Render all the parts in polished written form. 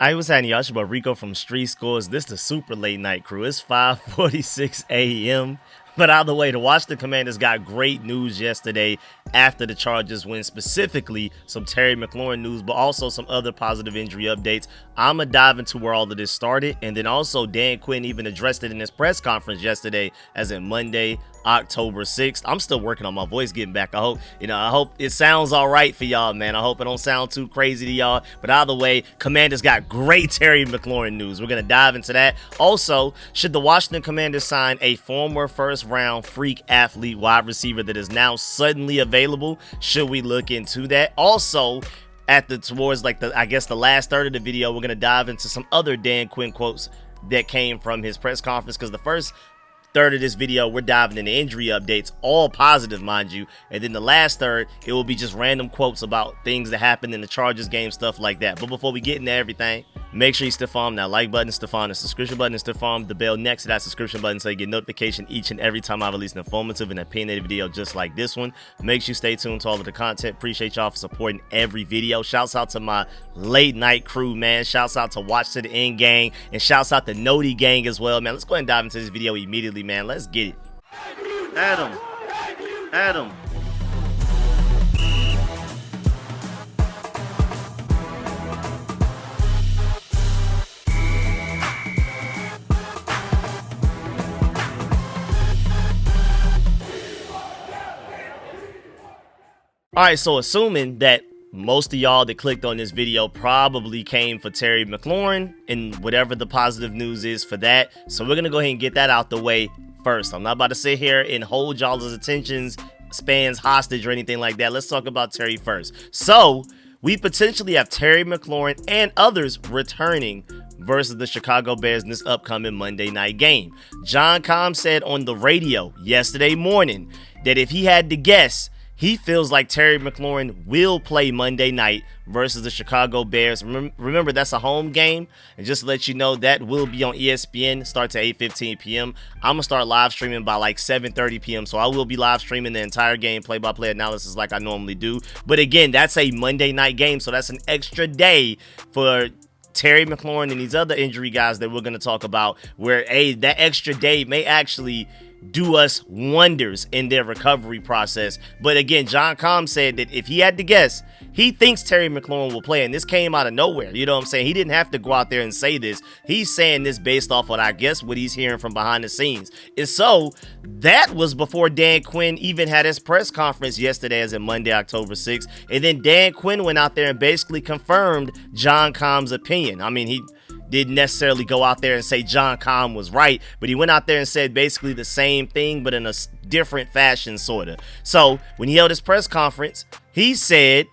I was saying, y'all, about Rico from StreetScores. This is the super late night crew. It's 5:46 a.m. But either way, the Washington Commanders got great news yesterday after the Chargers win, specifically some Terry McLaurin news, but also some other positive injury updates. I'm going to dive into where all of this started. And then also Dan Quinn even addressed it in his press conference yesterday, as in Monday, October 6th. I'm still working on my voice getting back. I hope it sounds all right for y'all, man. I hope it don't sound too crazy to y'all. But either way, Commanders got great Terry McLaurin news. We're going to dive into that. Also, should the Washington Commanders sign a former first-round freak athlete wide receiver that is now suddenly available? Should we look into that? Also, towards the last third of the video, we're going to dive into some other Dan Quinn quotes that came from his press conference, because the first third of this video, we're diving into injury updates, all positive, mind you. And then the last third, it will be just random quotes about things that happened in the Chargers game, stuff like that. But before we get into everything, make sure you stiff arm that like button, stiff arm the subscription button, and stiff arm the bell next to that subscription button so you get notification each and every time I release an informative and opinionated video just like this one. Make sure you stay tuned to all of the content. Appreciate y'all for supporting every video. Shouts out to my late night crew, man. Shouts out to Watch to the End gang, and shouts out to Noti gang as well, man. Let's go ahead and dive into this video immediately, man. Let's get it. Adam. All right, so assuming that most of y'all that clicked on this video probably came for Terry McLaurin and whatever the positive news is for that. So we're going to go ahead and get that out the way first. I'm not about to sit here and hold y'all's attention spans hostage or anything like that. Let's talk about Terry first. So we potentially have Terry McLaurin and others returning versus the Chicago Bears in this upcoming Monday night game. John Comm said on the radio yesterday morning that if he had to guess, he feels like Terry McLaurin will play Monday night versus the Chicago Bears. Remember, that's a home game. And just to let you know, that will be on ESPN. Starts at 8:15 p.m. I'm going to start live streaming by like 7:30 p.m. So I will be live streaming the entire game, play-by-play analysis like I normally do. But again, that's a Monday night game. So that's an extra day for Terry McLaurin and these other injury guys that we're going to talk about, where that extra day may actually do us wonders in their recovery process. But again, John Comm said that if he had to guess, he thinks Terry McLaurin will play, and this came out of nowhere. You know what I'm saying? He didn't have to go out there and say this. He's saying this based off what I guess what he's hearing from behind the scenes. And so that was before Dan Quinn even had his press conference yesterday, as in Monday, October 6th. And then Dan Quinn went out there and basically confirmed John Comm's opinion. I mean, he didn't necessarily go out there and say John Comm was right, but he went out there and said basically the same thing, but in a different fashion, sort of. So when he held his press conference, he said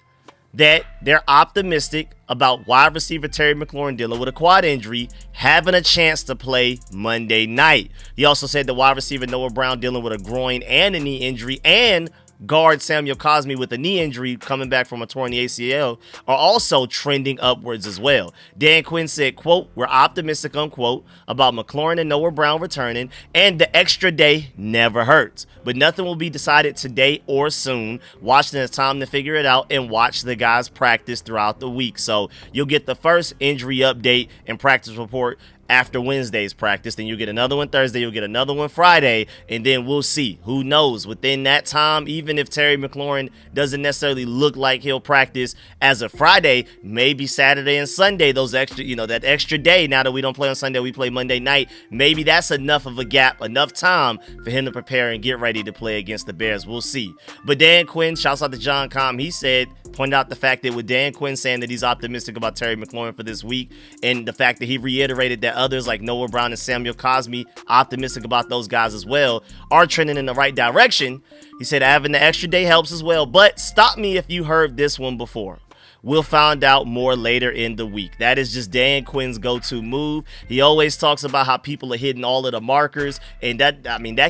that they're optimistic about wide receiver Terry McLaurin dealing with a quad injury, having a chance to play Monday night. He also said that wide receiver Noah Brown dealing with a groin and a knee injury, and guard Samuel Cosmi with a knee injury coming back from a torn ACL are also trending upwards as well. Dan Quinn said, quote, "We're optimistic," unquote, about McLaurin and Noah Brown returning, and the extra day never hurts. But nothing will be decided today or soon. Washington has time to figure it out and watch the guys practice throughout the week. So you'll get the first injury update and practice report after Wednesday's practice. Then you'll get another one Thursday, you'll get another one Friday, and then we'll see. Who knows? Within that time, even if Terry McLaurin doesn't necessarily look like he'll practice as of Friday, maybe Saturday and Sunday, those extra, that extra day, now that we don't play on Sunday, we play Monday night, maybe that's enough of a gap, enough time for him to prepare and get ready to play against the Bears. We'll see. But Dan Quinn, shouts out to John Comm, he said, pointed out the fact that with Dan Quinn saying that he's optimistic about Terry McLaurin for this week, and the fact that he reiterated that others like Noah Brown and Samuel Cosmi, optimistic about those guys as well, are trending in the right direction. He said having the extra day helps as well, but stop me if you heard this one before. We'll find out more later in the week. That is just Dan Quinn's go-to move. He always talks about how people are hitting all of the markers, and that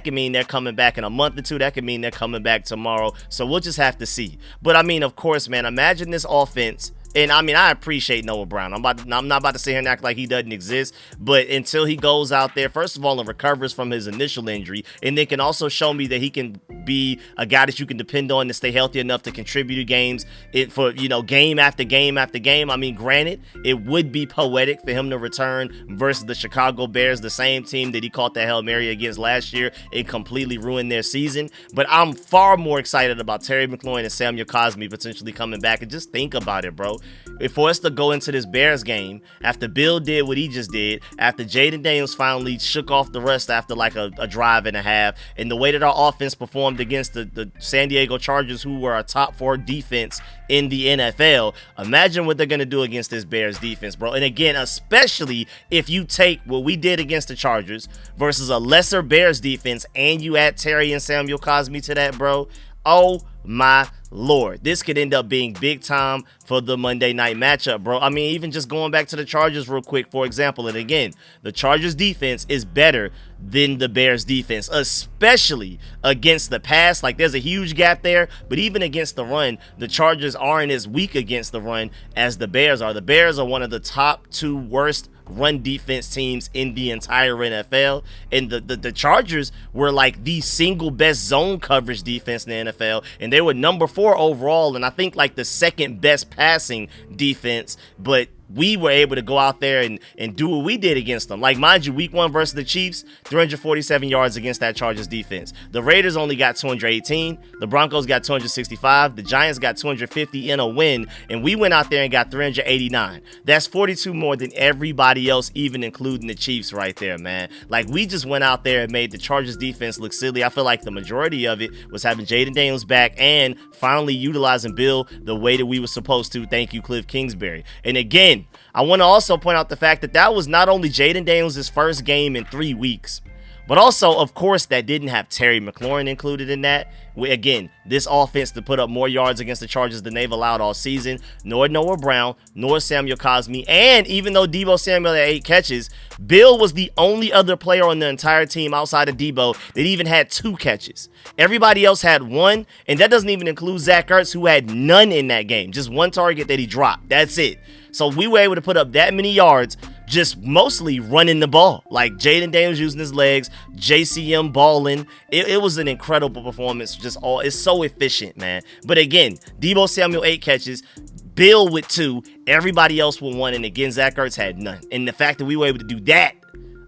can mean they're coming back in a month or two. That can mean they're coming back tomorrow. So we'll just have to see. But of course, man, imagine this offense And I mean, I appreciate Noah Brown. I'm not about to sit here and act like he doesn't exist, but until he goes out there, first of all, and recovers from his initial injury, and then can also show me that he can be a guy that you can depend on to stay healthy enough to contribute to games for, game after game after game. I mean, granted, it would be poetic for him to return versus the Chicago Bears, the same team that he caught that Hail Mary against last year. It completely ruined their season. But I'm far more excited about Terry McLaurin and Samuel Cosmi potentially coming back. And just think about it, bro. For us to go into this Bears game after Bill did what he just did, after Jaden Daniels finally shook off the rest after like a drive and a half, and the way that our offense performed against the San Diego Chargers, who were a top 4 defense in the NFL, imagine what they're going to do against this Bears defense, bro. And again, especially if you take what we did against the Chargers versus a lesser Bears defense and you add Terry and Samuel Cosmi to that, bro. Oh my Lord, this could end up being big time for the Monday night matchup, bro. I mean, even just going back to the Chargers real quick, for example, and again, the Chargers defense is better than the Bears defense, especially against the pass. Like, there's a huge gap there, but even against the run, the Chargers aren't as weak against the run as the Bears are. The Bears are one of the top 2 worst run defense teams in the entire NFL, and the Chargers were like the single best zone coverage defense in the NFL, and they were number 4 overall, and I think like the second best passing defense. But we were able to go out there and do what we did against them. Like, mind you, week 1 versus the Chiefs, 347 yards against that Chargers defense. The Raiders only got 218. The Broncos got 265. The Giants got 250 in a win. And we went out there and got 389. That's 42 more than everybody else, even including the Chiefs right there, man. Like, we just went out there and made the Chargers defense look silly. I feel like the majority of it was having Jaden Daniels back and finally utilizing Bill the way that we were supposed to. Thank you, Cliff Kingsbury. And again, I want to also point out the fact that that was not only Jaden Daniels' first game in 3 weeks, but also, of course, that didn't have Terry McLaurin included in that. Again, this offense to put up more yards against the Chargers than they've allowed all season, nor Noah Brown, nor Samuel Cosmi. And even though Deebo Samuel had 8 catches, Bill was the only other player on the entire team outside of Deebo that even had 2 catches. Everybody else had 1, and that doesn't even include Zach Ertz, who had none in that game. Just 1 target that he dropped. That's it. So we were able to put up that many yards just mostly running the ball. Like, Jaden Daniels using his legs, JCM balling. It was an incredible performance. It's so efficient, man. But again, Deebo Samuel 8 catches, Bill with 2, everybody else with 1, and again, Zach Ertz had none. And the fact that we were able to do that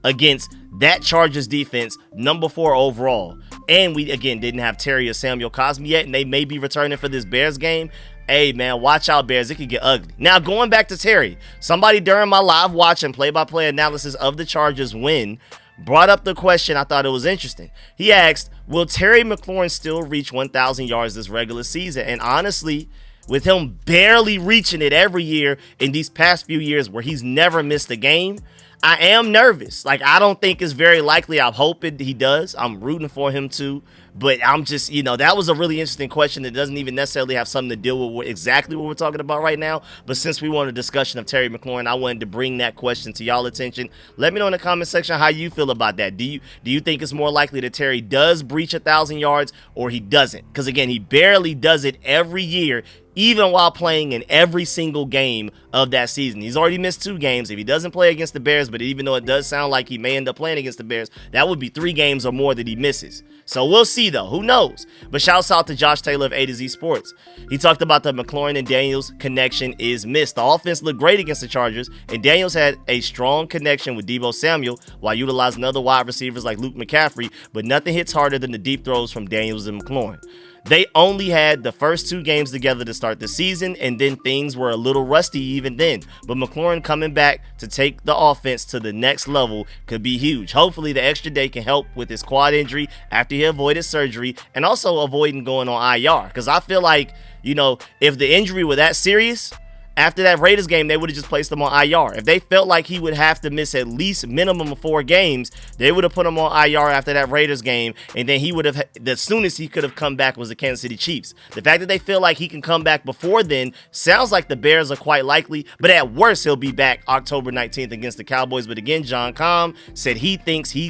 against that Chargers defense, number 4 overall, and we again didn't have Terry or Samuel Cosmi yet, and they may be returning for this Bears game. Hey, man, watch out, Bears. It could get ugly. Now, going back to Terry, somebody during my live watch and play-by-play analysis of the Chargers win brought up the question. I thought it was interesting. He asked, will Terry McLaurin still reach 1,000 yards this regular season? And honestly, with him barely reaching it every year in these past few years where he's never missed a game, I am nervous. Like, I don't think it's very likely. I'm hoping he does. I'm rooting for him to. But I'm just, that was a really interesting question that doesn't even necessarily have something to deal with exactly what we're talking about right now. But since we want a discussion of Terry McLaurin, I wanted to bring that question to y'all attention. Let me know in the comment section how you feel about that. Do you think it's more likely that Terry does breach 1,000 yards or he doesn't? Because again, he barely does it every year, even while playing in every single game of that season. He's already missed 2 games. If he doesn't play against the Bears, but even though it does sound like he may end up playing against the Bears, that would be 3 games or more that he misses. So we'll see, though. Who knows? But shouts out to Josh Taylor of A to Z Sports. He talked about the McLaurin and Daniels connection is missed. The offense looked great against the Chargers, and Daniels had a strong connection with Deebo Samuel while utilizing other wide receivers like Luke McCaffrey, but nothing hits harder than the deep throws from Daniels and McLaurin. They only had the first 2 games together to start the season, and then things were a little rusty even then. But McLaurin coming back to take the offense to the next level could be huge. Hopefully the extra day can help with his quad injury after he avoided surgery, and also avoiding going on IR. Because I feel like, if the injury were that serious, after that Raiders game, they would have just placed him on IR. If they felt like he would have to miss at least minimum of 4 games, they would have put him on IR after that Raiders game, and then he would have, the soonest he could have come back was the Kansas City Chiefs. The fact that they feel like he can come back before then sounds like the Bears are quite likely, but at worst, he'll be back October 19th against the Cowboys. But again, John Comm said he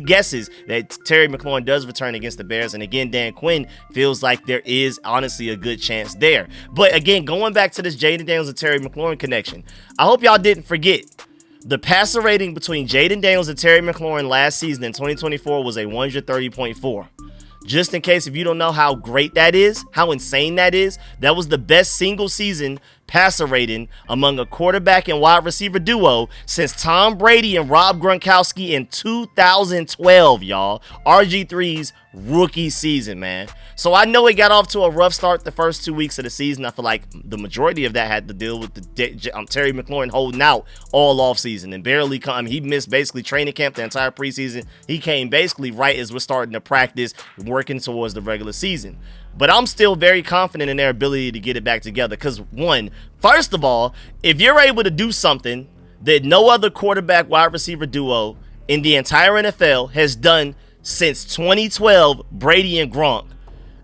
guesses that Terry McLaurin does return against the Bears, and again, Dan Quinn feels like there is honestly a good chance there. But again, going back to this Jaden Daniels and Terry McLaurin McLaurin connection. I hope y'all didn't forget. The passer rating between Jaden Daniels and Terry McLaurin last season in 2024 was a 130.4. Just in case if you don't know how great that is, how insane that is, that was the best single season passer rating among a quarterback and wide receiver duo since Tom Brady and Rob Gronkowski in 2012, y'all. RG3's rookie season, man. So I know it got off to a rough start the first 2 weeks of the season. I feel like the majority of that had to deal with the Terry McLaurin holding out all offseason and barely come. He missed basically training camp the entire preseason. He came basically right as we're starting to practice, working towards the regular season. But I'm still very confident in their ability to get it back together because, first of all, if you're able to do something that no other quarterback wide receiver duo in the entire NFL has done since 2012, Brady and Gronk,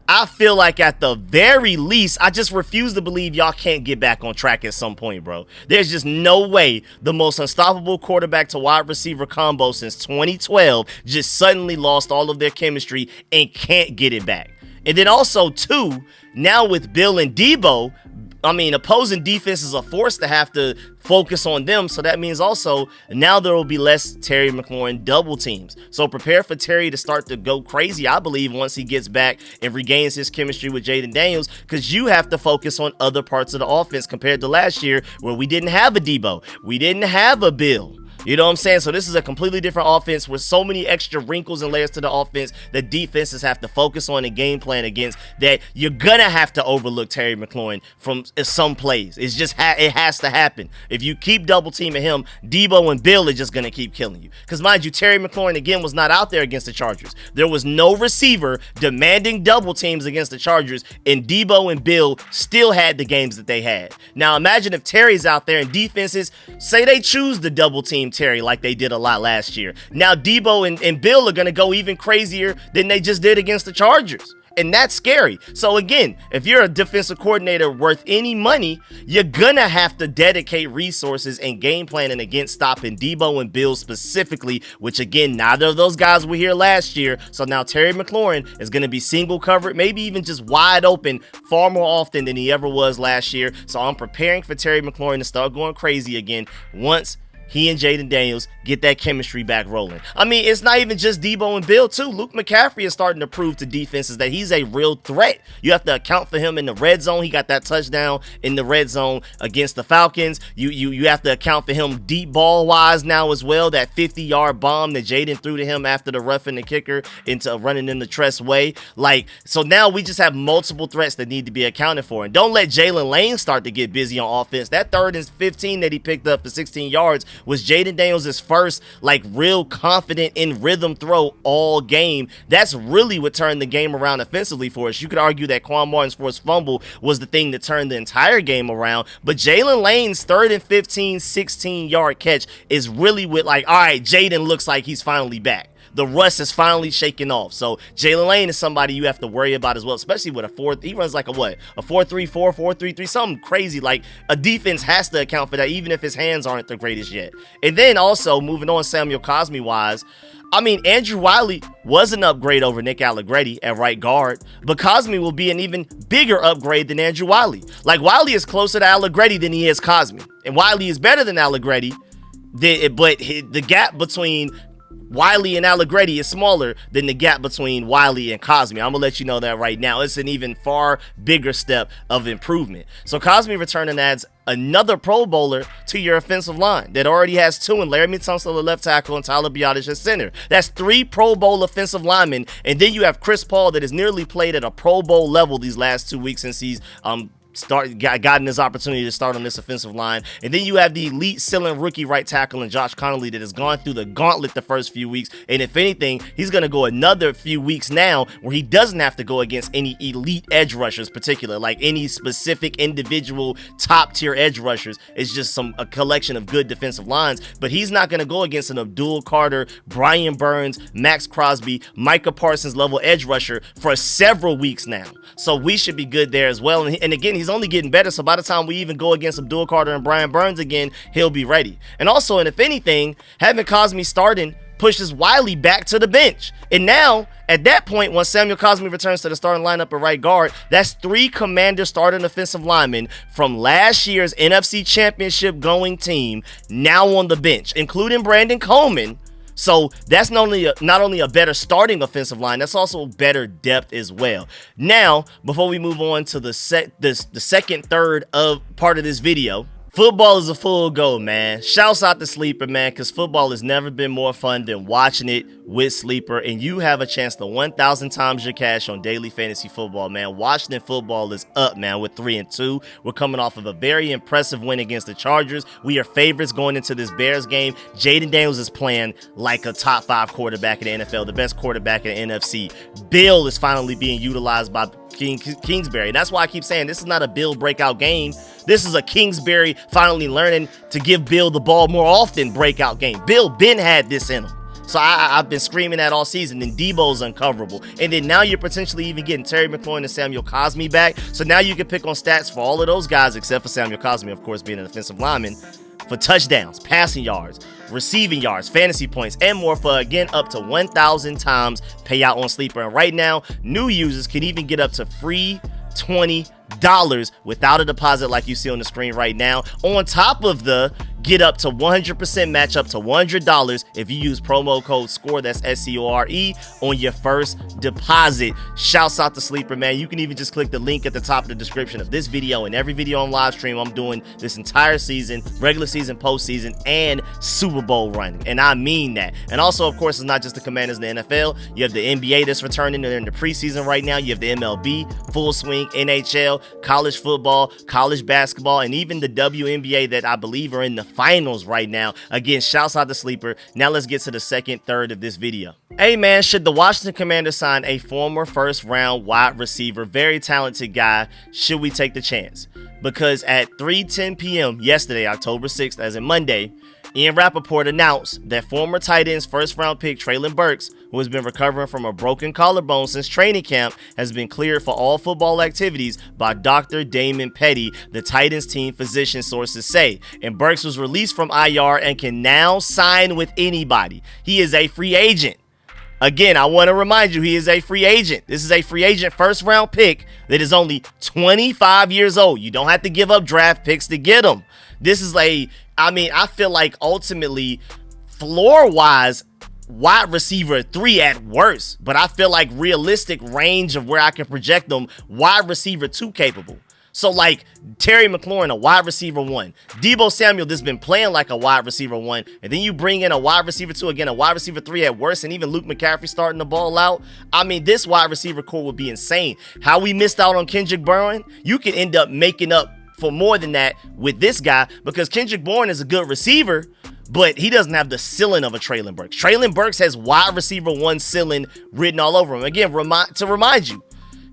I feel like at the very least, I just refuse to believe y'all can't get back on track at some point, bro. There's just no way the most unstoppable quarterback to wide receiver combo since 2012 just suddenly lost all of their chemistry and can't get it back. And then also, too, now with Bill and Debo, opposing defenses are forced to have to focus on them. So that means also now there will be less Terry McLaurin double teams. So prepare for Terry to start to go crazy, I believe, once he gets back and regains his chemistry with Jaden Daniels, because you have to focus on other parts of the offense compared to last year where we didn't have a Debo. We didn't have a Bill. You know what I'm saying? So this is a completely different offense with so many extra wrinkles and layers to the offense that defenses have to focus on and game plan against, that you're going to have to overlook Terry McLaurin from some plays. It's just it has to happen. If you keep double teaming him, Debo and Bill are just going to keep killing you. Because mind you, Terry McLaurin again was not out there against the Chargers. There was no receiver demanding double teams against the Chargers, and Debo and Bill still had the games that they had. Now imagine if Terry's out there and defenses say they choose the double team Terry like they did a lot last year. Now Debo and Bill are going to go even crazier than they just did against the Chargers. And that's scary. So again, if you're a defensive coordinator worth any money, you're going to have to dedicate resources and game planning against stopping Debo and Bill specifically, which again, neither of those guys were here last year. So now Terry McLaurin is going to be single covered, maybe even just wide open far more often than he ever was last year. So I'm preparing for Terry McLaurin to start going crazy again once he and Jaden Daniels get that chemistry back rolling. It's not even just Debo and Bill, too. Luke McCaffrey is starting to prove to defenses that he's a real threat. You have to account for him in the red zone. He got that touchdown in the red zone against the Falcons. You have to account for him deep ball-wise now as well. That 50-yard bomb that Jaden threw to him after the roughing the kicker into running in the Tress way. So now we just have multiple threats that need to be accounted for. And don't let Jalen Lane start to get busy on offense. That 3rd and 15 that he picked up for 16 yards was Jaden Daniels' first real confident in rhythm throw all game. That's really what turned the game around offensively for us. You could argue that Quan Martin's forced fumble was the thing that turned the entire game around, but Jalen Lane's 3rd and 15 16-yard catch is really with all right, Jaden looks like he's finally back. The rust is finally shaking off. So Jalen Lane is somebody you have to worry about as well, especially with he runs a 4-3-4, 4-3-3, something crazy. A defense has to account for that, even if his hands aren't the greatest yet. And then also, moving on Samuel Cosmi-wise, Andrew Wiley was an upgrade over Nick Allegretti at right guard, but Cosmi will be an even bigger upgrade than Andrew Wiley. Wiley is closer to Allegretti than he is Cosmi, and Wiley is better than Allegretti, but the gap between Wiley and Allegretti is smaller than the gap between Wiley and Cosmi. I'm going to let you know that right now. It's an even far bigger step of improvement. So Cosmi returning adds another Pro Bowler to your offensive line that already has 2 in Laramie Tunsil at left tackle and Tyler Biotish at center. That's 3 Pro Bowl offensive linemen. And then you have Chris Paul that has nearly played at a Pro Bowl level these last 2 weeks since he's gotten his opportunity to start on this offensive line. And then you have the elite ceiling rookie right tackle and Josh Connolly that has gone through the gauntlet the first few weeks. And if anything, he's going to go another few weeks now where he doesn't have to go against any elite edge rushers, particular, any specific individual top tier edge rushers. It's just a collection of good defensive lines, but he's not going to go against an Abdul Carter, Brian Burns, Max Crosby, Micah Parsons level edge rusher for several weeks now. So we should be good there as well. And again, he's only getting better, so by the time we even go against Abdul Carter and Brian Burns again, he'll be ready. And also, and if anything, having Cosmi starting pushes Wiley back to the bench. And now, at that point, once Samuel Cosmi returns to the starting lineup at right guard, that's 3 Commander starting offensive linemen from last year's NFC Championship going team now on the bench, including Brandon Coleman. So that's not only a better starting offensive line, that's also better depth as well. Now, before we move on to the second third of part of this video, football is a full go, man. Shouts out to Sleeper, man, because football has never been more fun than watching it with Sleeper, and you have a chance to 1,000 times your cash on daily fantasy football, man. Washington football is up, man, with 3-2. We're coming off of a very impressive win against the Chargers. We are favorites going into this Bears game. Jaden Daniels is playing like a top 5 quarterback in the NFL, the best quarterback in the NFC. Bill is finally being utilized by Kingsbury. And that's why I keep saying this is not a Bill breakout game. This is a Kingsbury finally learning to give Bill the ball more often breakout game. Bill Ben had this in him. So I've been screaming that all season. And Debo's uncoverable. And then now you're potentially even getting Terry McLaurin and Samuel Cosmi back. So now you can pick on stats for all of those guys, except for Samuel Cosmi, of course, being an offensive lineman, for touchdowns, passing yards, receiving yards, fantasy points, and more for, again, up to 1,000 times payout on Sleeper. And right now, new users can even get up to free $20 without a deposit like you see on the screen right now. On top of the get up to 100% match up to $100 if you use promo code SCORE, that's SCORE, on your first deposit. Shouts out to Sleeper, man. You can even just click the link at the top of the description of this video and every video on live stream I'm doing this entire season, regular season, postseason, and Super Bowl run. And I mean that. And also, of course, it's not just the Commanders in the NFL. You have the NBA that's returning. They're in the preseason right now. You have the MLB, full swing, NHL, college football, college basketball, and even the WNBA that I believe are in the finals right now. Again, shouts out to Sleeper. Now let's get to the second third of this video. Hey man, should the Washington Commanders sign a former first round wide receiver, very talented guy? Should we take the chance? Because at 3:10 p.m. yesterday, October 6th, as in Monday, Ian Rappaport announced that former tight ends first round pick Treylon Burks, who has been recovering from a broken collarbone since training camp, has been cleared for all football activities by Dr. Damon Petty, the Titans team physician, sources say. And Burks was released from IR and can now sign with anybody. He is a free agent. Again, I want to remind you, he is a free agent. This is a free agent first round pick that is only 25 years old. You don't have to give up draft picks to get him. This is I feel like ultimately, floor-wise, wide receiver 3 at worst. But I feel like realistic range of where I can project them, wide receiver 2 capable. So like Terry McLaurin, a wide receiver 1. Deebo Samuel that's been playing like a wide receiver 1. And then you bring in a wide receiver 2, again, a wide receiver 3 at worst. And even Luke McCaffrey starting the ball out. I mean, this wide receiver core would be insane. How we missed out on Kendrick Bourne, you could end up making up for more than that with this guy, because Kendrick Bourne is a good receiver, but he doesn't have the ceiling of a Treylon Burks. Treylon Burks has wide receiver 1 ceiling written all over him. Again, to remind you,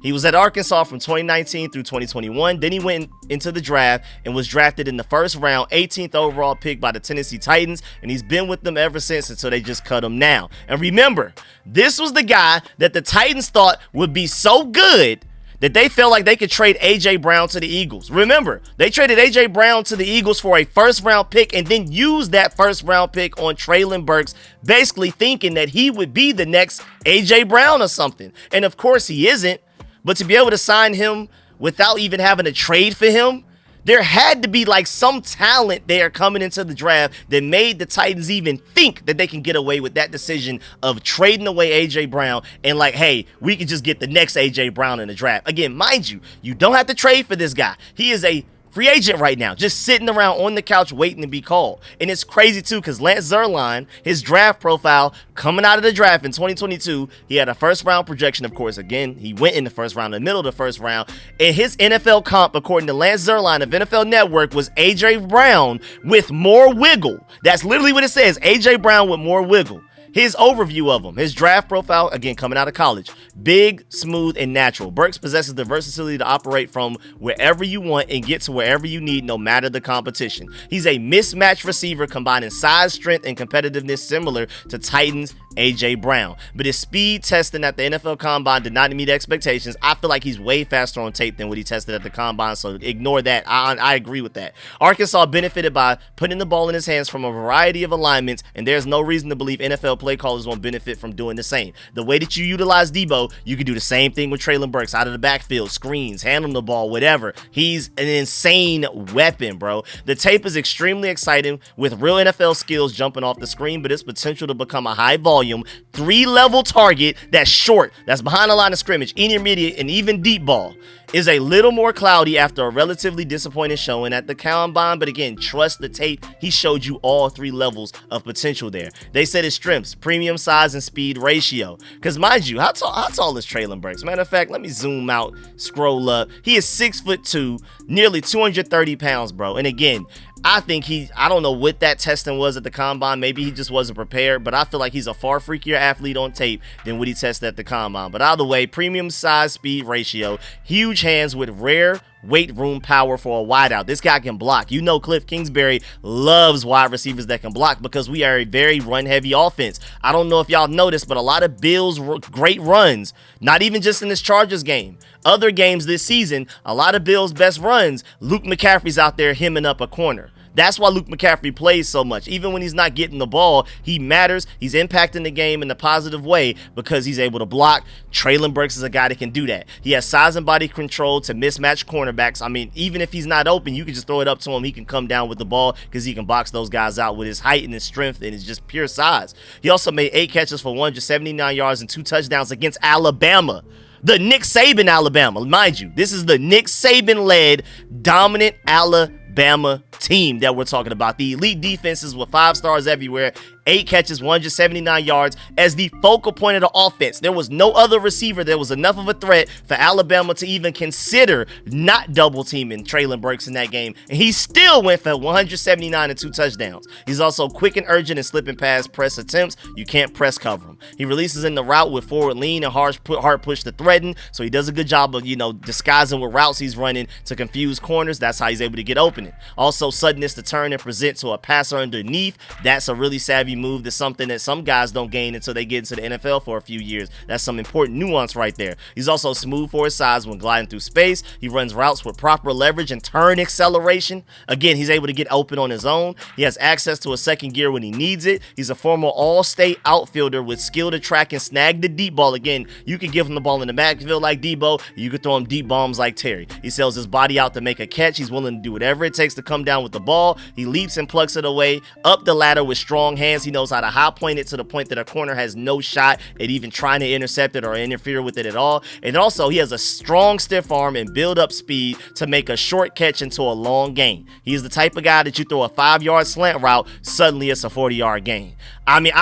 he was at Arkansas from 2019 through 2021. Then he went into the draft and was drafted in the first round, 18th overall pick by the Tennessee Titans, and he's been with them ever since until they just cut him now. And remember, this was the guy that the Titans thought would be so good that they felt like they could trade A.J. Brown to the Eagles. Remember, they traded A.J. Brown to the Eagles for a first-round pick and then used that first-round pick on Treylon Burks, basically thinking that he would be the next A.J. Brown or something. And of course he isn't, but to be able to sign him without even having to trade for him, there had to be like some talent there coming into the draft that made the Titans even think that they can get away with that decision of trading away A.J. Brown and like, hey, we could just get the next A.J. Brown in the draft. Again, mind you, you don't have to trade for this guy. He is a free agent right now, just sitting around on the couch waiting to be called. And it's crazy too, because Lance Zierlein, his draft profile coming out of the draft in 2022, he had a first round projection. Of course, again, he went in the first round, in the middle of the first round, and his NFL comp, according to Lance Zierlein of NFL Network, was A.J. Brown with more wiggle. That's literally what it says, A.J. Brown with more wiggle. His overview of him, his draft profile, again, coming out of college. Big, smooth, and natural. Burks possesses the versatility to operate from wherever you want and get to wherever you need, no matter the competition. He's a mismatched receiver combining size, strength, and competitiveness similar to Titans' A.J. Brown. But his speed testing at the NFL Combine did not meet expectations. I feel like he's way faster on tape than what he tested at the Combine, so ignore that. I agree with that. Arkansas benefited by putting the ball in his hands from a variety of alignments, and there's no reason to believe NFL play callers won't benefit from doing the same. The way that you utilize Debo, you can do the same thing with Treylon Burks out of the backfield, screens, handling the ball, whatever. He's an insane weapon, bro. The tape is extremely exciting with real NFL skills jumping off the screen, but its potential to become a high volume, 3-level target that's short, that's behind the line of scrimmage, intermediate, and even deep ball is a little more cloudy after a relatively disappointing showing at the Combine. But again, trust the tape. He showed you all 3 levels of potential there. They said his strengths, premium size and speed ratio. Because mind you, how tall is Treylon Burks? Matter of fact, let me zoom out, scroll up. He is 6'2", nearly 230 pounds, bro. And again, I think I don't know what that testing was at the Combine. Maybe he just wasn't prepared, but I feel like he's a far freakier athlete on tape than what he tested at the Combine. But either way, premium size speed ratio, huge hands with rare weight room power for a wideout. This guy can block. You know Cliff Kingsbury loves wide receivers that can block because we are a very run-heavy offense. I don't know if y'all noticed, but a lot of Bills' great runs, not even just in this Chargers game, other games this season, a lot of Bills' best runs, Luke McCaffrey's out there hemming up a corner. That's why Luke McCaffrey plays so much. Even when he's not getting the ball, he matters. He's impacting the game in a positive way because he's able to block. Treylon Burks is a guy that can do that. He has size and body control to mismatch cornerbacks. I mean, even if he's not open, you can just throw it up to him. He can come down with the ball because he can box those guys out with his height and his strength and his just pure size. He also made 8 catches for 179 yards and 2 touchdowns against Alabama. The Nick Saban Alabama. Mind you, this is the Nick Saban-led dominant Alabama team that we're talking about. The elite defenses with 5 stars everywhere, 8 catches, 179 yards as the focal point of the offense. There was no other receiver that was enough of a threat for Alabama to even consider not double teaming Treylon Burks in that game. And he still went for 179 and 2 touchdowns. He's also quick and urgent in slipping past press attempts. You can't press cover him. He releases in the route with forward lean and hard push to threaten. So he does a good job of, disguising what routes he's running to confuse corners. That's how he's able to get opening. Also, suddenness to turn and present to a passer underneath. That's a really savvy move. That's something that some guys don't gain until they get into the NFL for a few years. That's some important nuance right there. He's also smooth for his size when gliding through space. He runs routes with proper leverage and turn acceleration. Again, he's able to get open on his own. He has access to a second gear when he needs it. He's a former all-state outfielder with skill to track and snag the deep ball. Again, you can give him the ball in the backfield like Debo. You can throw him deep bombs like Terry. He sells his body out to make a catch. He's willing to do whatever it takes to come down with the ball. He leaps and plucks it away up the ladder with strong hands. He knows how to high point it to the point that a corner has no shot at even trying to intercept it or interfere with it at all. And also, he has a strong stiff arm and build up speed to make a short catch into a long gain. He's the type of guy that you throw a 5-yard slant route, suddenly it's a 40-yard gain. I mean,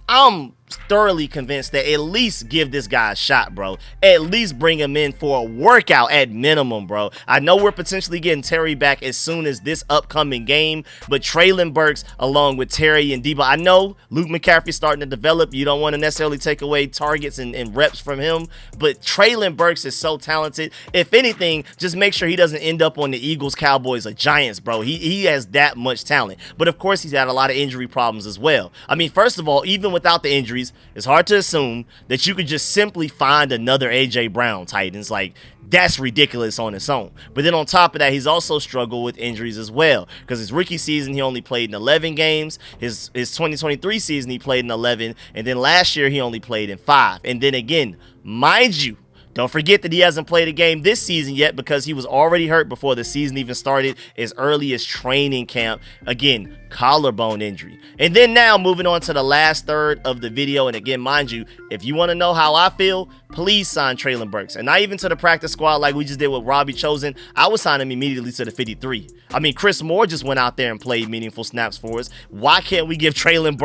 I'm thoroughly convinced that at least give this guy a shot, bro. At least bring him in for a workout at minimum, bro. I know we're potentially getting Terry back as soon as this upcoming game, but Treylon Burks along with Terry and Debo, I know Luke McCaffrey's starting to develop. You don't want to necessarily take away targets and reps from him, but Treylon Burks is so talented. If anything, just make sure he doesn't end up on the Eagles, Cowboys, or Giants, bro. He has that much talent, but of course he's had a lot of injury problems as well. I mean, first of all, even without the injuries, it's hard to assume that you could just simply find another A.J. Brown Titans. Like, that's ridiculous on its own. But then on top of that, he's also struggled with injuries as well. Because his rookie season, he only played in 11 games. His 2023 season, he played in 11. And then last year, he only played in 5. And then again, mind you, don't forget that he hasn't played a game this season yet because he was already hurt before the season even started, as early as training camp. Again, collarbone injury. And then now moving on to the last third of the video. And again, mind you, if you want to know how I feel, please sign Treylon Burks. And not even to the practice squad like we just did with Robbie Chosen. I would sign him immediately to the 53. I mean, Chris Moore just went out there and played meaningful snaps for us. Why can't we give Treylon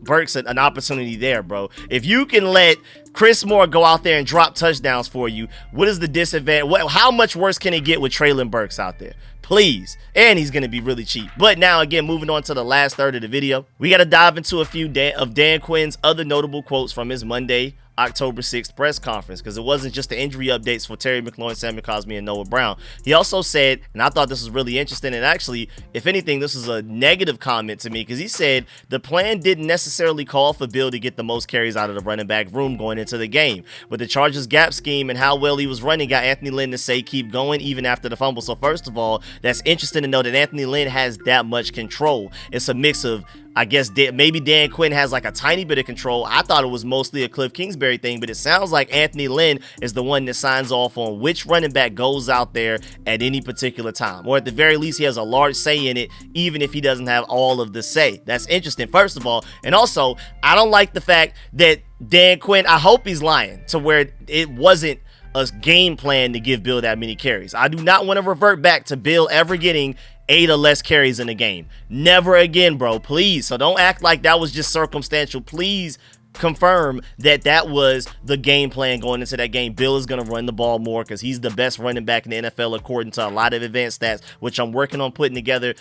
Burks an opportunity there, bro? If you can let Chris Moore go out there and drop touchdowns for you, what is the disadvantage? How much worse can it get with Treylon Burks out there? Please. And he's going to be really cheap. But now, again, moving on to the last third of the video, we got to dive into a few of Dan Quinn's other notable quotes from his Monday, October 6th press conference, because it wasn't just the injury updates for Terry McLaurin, Sammy Cosmi, and Noah Brown. He also said, and I thought this was really interesting, and actually, if anything, this was a negative comment to me, because he said the plan didn't necessarily call for Bill to get the most carries out of the running back room going into the game, but the Chargers gap scheme and how well he was running got Anthony Lynn to say keep going even after the fumble. So first of all, that's interesting to know that Anthony Lynn has that much control. It's a mix of I guess maybe Dan Quinn has like a tiny bit of control. I thought it was mostly a Cliff Kingsbury thing, but it sounds like Anthony Lynn is the one that signs off on which running back goes out there at any particular time. Or at the very least, he has a large say in it, even if he doesn't have all of the say. That's interesting, first of all. And also, I don't like the fact that Dan Quinn, I hope he's lying to where it wasn't a game plan to give Bill that many carries. I do not want to revert back to Bill ever getting 8 or less carries in a game. Never again, bro. Please. So don't act like that was just circumstantial. Please confirm that that was the game plan going into that game. Bill is going to run the ball more because he's the best running back in the NFL according to a lot of advanced stats, which I'm working on putting together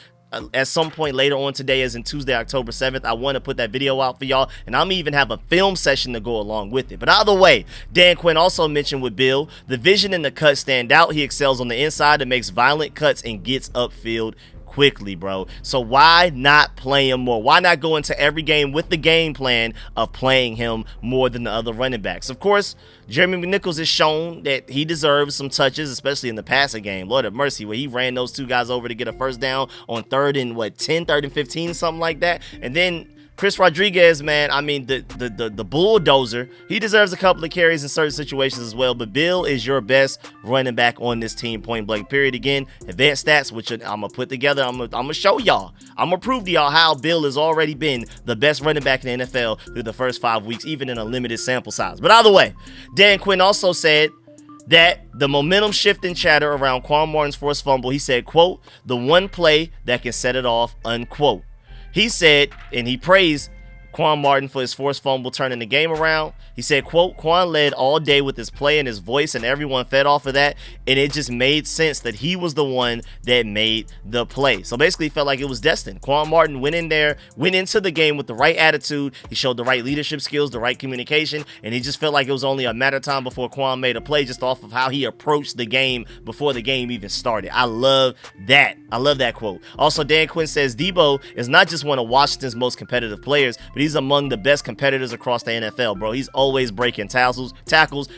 at some point later on today, as in Tuesday, October 7th. I want to put that video out for y'all, and I'm even have a film session to go along with it. But either way, Dan Quinn also mentioned with Bill, the vision and the cut stand out. He excels on the inside and makes violent cuts and gets upfield quickly, bro. So why not play him more? Why not go into every game with the game plan of playing him more than the other running backs? Of course, Jeremy McNichols has shown that he deserves some touches, especially in the passing game. Lord have mercy, where he ran those two guys over to get a first down on 3rd and 10, 3rd and 15, something like that. And then Chris Rodriguez, man, I mean, the bulldozer, he deserves a couple of carries in certain situations as well. But Bill is your best running back on this team, point blank, period. Again, advanced stats, which I'm going to put together. I'm going to show y'all. I'm going to prove to y'all how Bill has already been the best running back in the NFL through the first 5 weeks, even in a limited sample size. But either way, Dan Quinn also said that the momentum shift and chatter around Quan Martin's forced fumble, he said, quote, the one play that can set it off, unquote. He said, and he praised Quan Martin for his forced fumble turning the game around. He said, quote, Quan led all day with his play and his voice, and everyone fed off of that, and it just made sense that he was the one that made the play. So basically, it felt like it was destined. Quan Martin went into the game with the right attitude. He showed the right leadership skills, the right communication, and he just felt like it was only a matter of time before Quan made a play just off of how he approached the game before the game even started. I love that. I love that quote. Also, Dan Quinn says Debo is not just one of Washington's most competitive players, but he's among the best competitors across the NFL, bro. He's always breaking tackles.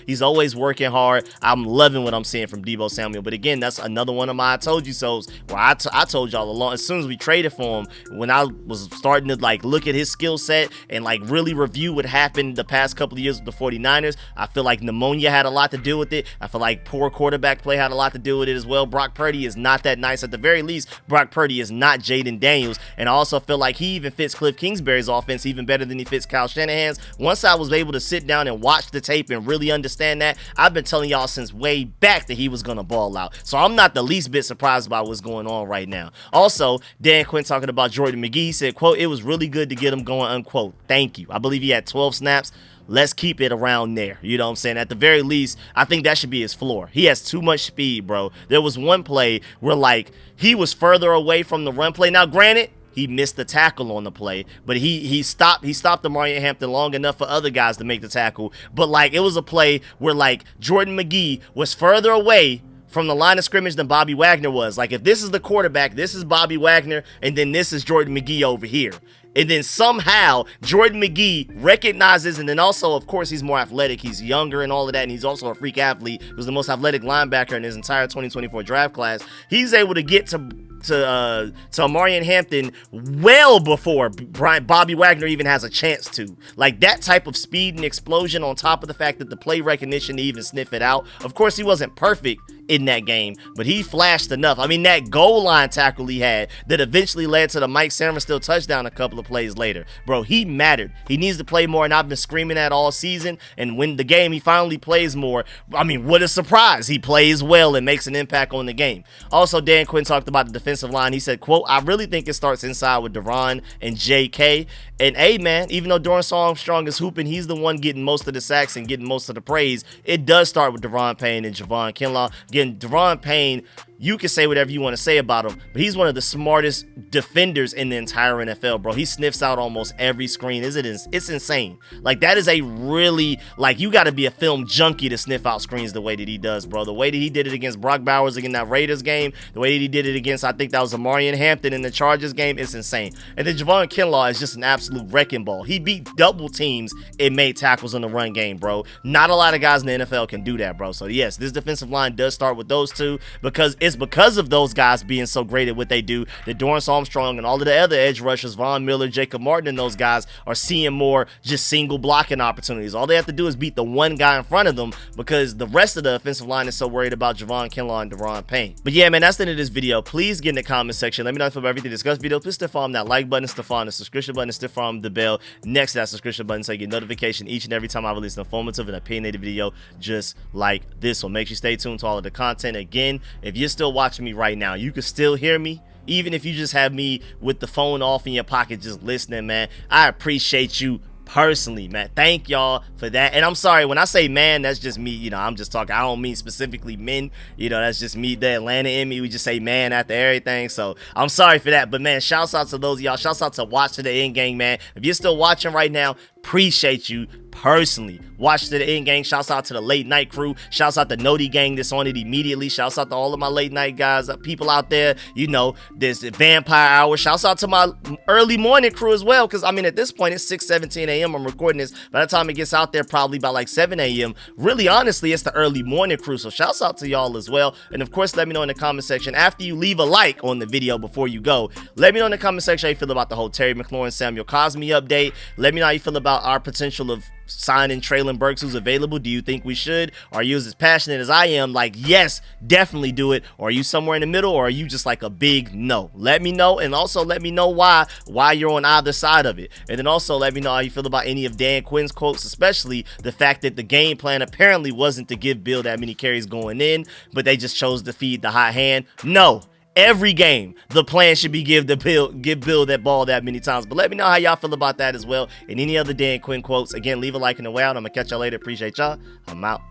He's always working hard. I'm loving what I'm seeing from Debo Samuel. But again, that's another one of my I told you so's where I told y'all along. As soon as we traded for him, when I was starting to like look at his skill set and like really review what happened the past couple of years with the 49ers, I feel like pneumonia had a lot to do with it. I feel like poor quarterback play had a lot to do with it as well. Brock Purdy is not that nice. At the very least, Brock Purdy is not Jaden Daniels. And I also feel like he even fits Cliff Kingsbury's offense even better than he fits Kyle Shanahan's. Once I was able to sit down and watch the tape and really understand that, I've been telling y'all since way back that he was going to ball out. So I'm not the least bit surprised by what's going on right now. Also, Dan Quinn talking about Jordan McGee, he said, quote, it was really good to get him going, unquote. Thank you. I believe he had 12 snaps. Let's keep it around there. You know what I'm saying? At the very least, I think that should be his floor. He has too much speed, bro. There was one play where, like, he was further away from the run play. Now, granted, he missed the tackle on the play, but he stopped the Marion Hampton long enough for other guys to make the tackle. But, like, it was a play where, like, Jordan McGee was further away from the line of scrimmage than Bobby Wagner was. Like, if this is the quarterback, this is Bobby Wagner, and then this is Jordan McGee over here. And then somehow Jordan McGee recognizes, and then also, of course, he's more athletic. He's younger and all of that, and he's also a freak athlete. He was the most athletic linebacker in his entire 2024 draft class. He's able to get to Marion Hampton well before Bobby Wagner even has a chance to. Like, that type of speed and explosion on top of the fact that the play recognition to even sniff it out. Of course, he wasn't perfect in that game, but he flashed enough. I mean, that goal line tackle he had that eventually led to the Mike Sainristil touchdown a couple of plays later. Bro, he mattered. He needs to play more, and I've been screaming that all season, and when the game he finally plays more, I mean, what a surprise. He plays well and makes an impact on the game. Also, Dan Quinn talked about the defensive line. He said, quote, I really think it starts inside with Deron and JK. And hey, man, even though Dorrance Armstrong is hooping, he's the one getting most of the sacks and getting most of the praise. It does start with Deron Payne and Javon Kinlaw. Again, Deron Payne, you can say whatever you want to say about him, but he's one of the smartest defenders in the entire NFL, bro. He sniffs out almost every screen. It's insane. Like, that is a really, like, you got to be a film junkie to sniff out screens the way that he does, bro. The way that he did it against Brock Bowers in that Raiders game, the way that he did it against, I think that was Marion Hampton in the Chargers game, it's insane. And then Javon Kinlaw is just an absolute wrecking ball. He beat double teams and made tackles in the run game, bro. Not a lot of guys in the NFL can do that, bro. So, yes, this defensive line does start with those two because it's it's because of those guys being so great at what they do that Dorrance Armstrong and all of the other edge rushers, Von Miller, Jacob Martin, and those guys are seeing more just single blocking opportunities. All they have to do is beat the one guy in front of them because the rest of the offensive line is so worried about Javon Kinlaw and Deron Payne. But yeah, man, that's the end of this video. Please get in the comment section. Let me know if you about everything discussed video. Please stiff arm that like button, stiff arm the subscription button, stiff arm the bell next to that subscription button so you get notification each and every time I release an informative and opinionated video just like this one. Make sure you stay tuned to all of the content. Again, if you're still watching me right now, you can still hear me. Even if you just have me with the phone off in your pocket just listening, man, I appreciate you personally, man. Thank y'all for that. And I'm sorry, when I say man, that's just me, you know, I'm just talking, I don't mean specifically men, you know, that's just me, the Atlanta in me. We just say man after everything, so I'm sorry for that. But man, shouts out to those of y'all. Shouts out to Watch to the End Gang, man. If you're still watching right now, appreciate you personally. Watch to the End Gang. Shouts out to the late night crew. Shouts out to Noti Gang that's on it immediately. Shouts out to all of my late night guys, people out there. You know, there's Vampire Hour. Shouts out to my early morning crew as well, because I mean, at this point it's 6:17 a.m. I'm recording this. By the time it gets out there, probably by like 7 a.m. Really, honestly, it's the early morning crew. So shouts out to y'all as well. And of course, let me know in the comment section after you leave a like on the video before you go. Let me know in the comment section how you feel about the whole Terry McLaurin, Samuel Cosme update. Let me know how you feel about our potential of signing Treylon Burks, who's available. Do you think we should? Or are you as passionate as I am, like, yes, definitely do it? Or are you somewhere in the middle? Or are you just like a big no? Let me know. And also let me know why you're on either side of it. And then also let me know how you feel about any of Dan Quinn's quotes, especially the fact that the game plan apparently wasn't to give Bill that many carries going in, but they just chose to feed the hot hand. No. Every game, the plan should be give Bill that ball that many times. But let me know how y'all feel about that as well. And any other Dan Quinn quotes. Again, leave a like and a way out. I'm going to catch y'all later. Appreciate y'all. I'm out.